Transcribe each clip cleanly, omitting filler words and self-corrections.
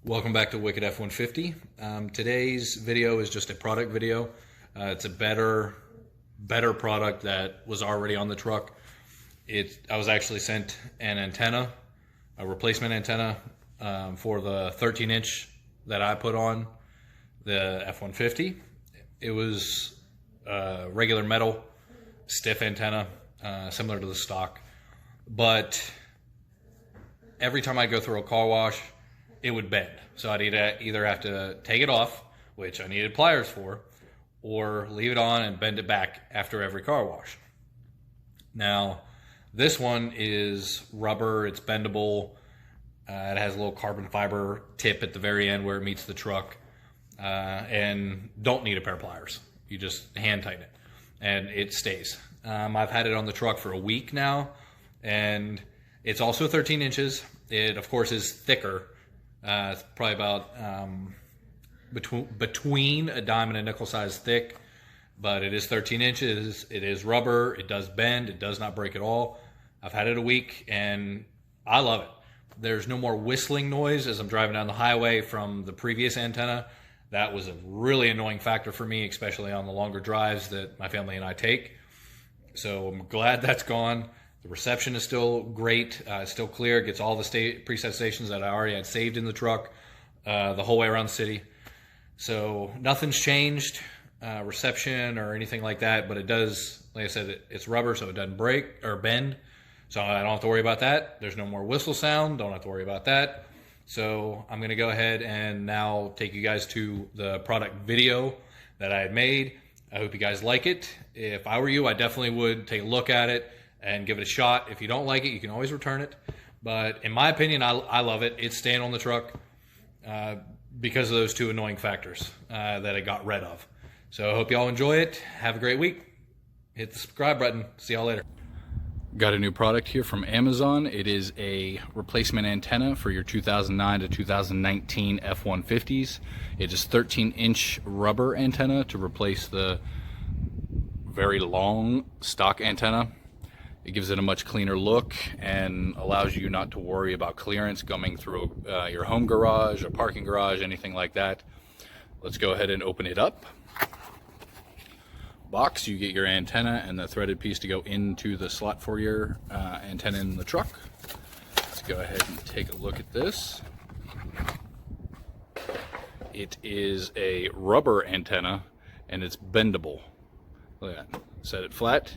Welcome back to Wicked F150. Today's video is just a product video. It's a better product that was already on the truck. I was actually sent an antenna, a replacement antenna for the 13-inch that I put on the F150. It was a regular metal, stiff antenna, similar to the stock. But every time I go through a car wash, it would bend. So I'd either have to take it off, which I needed pliers for, or leave it on and bend it back after every car wash. Now, this one is rubber, it's bendable, it has a little carbon fiber tip at the very end where it meets the truck, and don't need a pair of pliers. You just hand tighten it, and it stays. I've had it on the truck for a week now, and it's also 13 inches. It, of course, is thicker. It's probably about between a dime and a nickel size thick, but it is 13 inches. It is rubber. It does bend. It does not break at all. I've had it a week, and I love it. There's no more whistling noise as I'm driving down the highway from the previous antenna. That was a really annoying factor for me, especially on the longer drives that my family and I take. So I'm glad that's gone. The reception is still great. It's still clear. It gets all the preset stations that I already had saved in the truck the whole way around the city. So nothing's changed, reception or anything like that. But it does, like I said, it's rubber, so it doesn't break or bend. So I don't have to worry about that. There's no more whistle sound. Don't have to worry about that. So I'm going to go ahead and now take you guys to the product video that I had made. I hope you guys like it. If I were you, I definitely would take a look at it and give it a shot. If you don't like it, you can always return it. But in my opinion, I love it. It's staying on the truck because of those two annoying factors that I got rid of. So I hope y'all enjoy it. Have a great week. Hit the subscribe button. See y'all later. Got a new product here from Amazon. It is a replacement antenna for your 2009 to 2019 F150s. It is 13-inch rubber antenna to replace the very long stock antenna. It gives it a much cleaner look and allows you not to worry about clearance coming through your home garage or parking garage, anything like that. Let's go ahead and open it up. Box, you get your antenna and the threaded piece to go into the slot for your antenna in the truck. Let's go ahead and take a look at this. It is a rubber antenna and it's bendable. Look at that. Set it flat.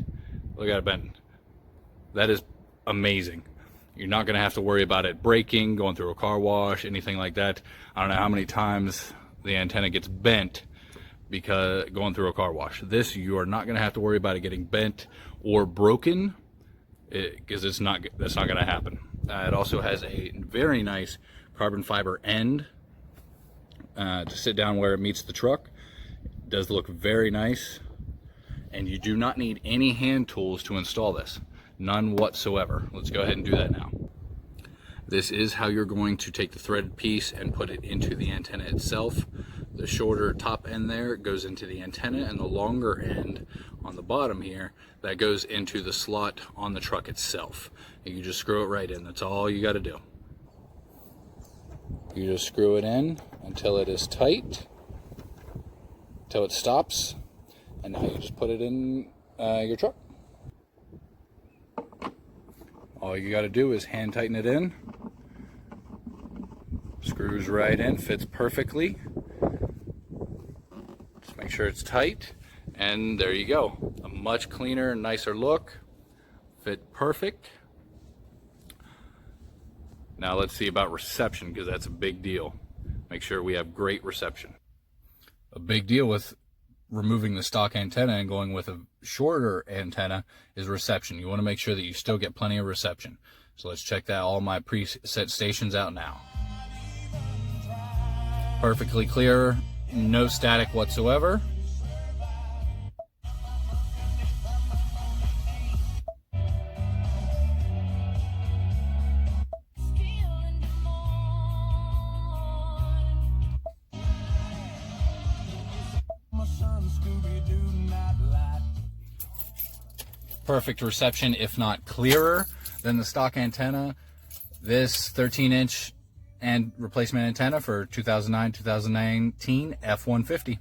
Look at it bend. That is amazing. You're not going to have to worry about it breaking, going through a car wash, anything like that. I don't know how many times the antenna gets bent because going through a car wash. This, you are not going to have to worry about it getting bent or broken because that's not going to happen. It also has a very nice carbon fiber end to sit down where it meets the truck. It does look very nice, and you do not need any hand tools to install this. None whatsoever. Let's go ahead and do that now. This is how you're going to take the threaded piece and put it into the antenna itself. The shorter top end there goes into the antenna, and the longer end on the bottom here, that goes into the slot on the truck itself. And you just screw it right in. That's all you got to do. You just screw it in until it is tight, until it stops, and now you just put it in your truck. All you got to do is hand tighten it in. Screws right in, fits perfectly. Just make sure it's tight, and there you go. A much cleaner, nicer look. Fit perfect. Now let's see about reception, because that's a big deal. Make sure we have great reception. A big deal with removing the stock antenna and going with a shorter antenna is reception. You want to make sure that you still get plenty of reception. So let's check that all my preset stations out now. Perfectly clear, no static whatsoever. Perfect reception, if not clearer than the stock antenna. This 13-inch and replacement antenna for 2009-2019 F150.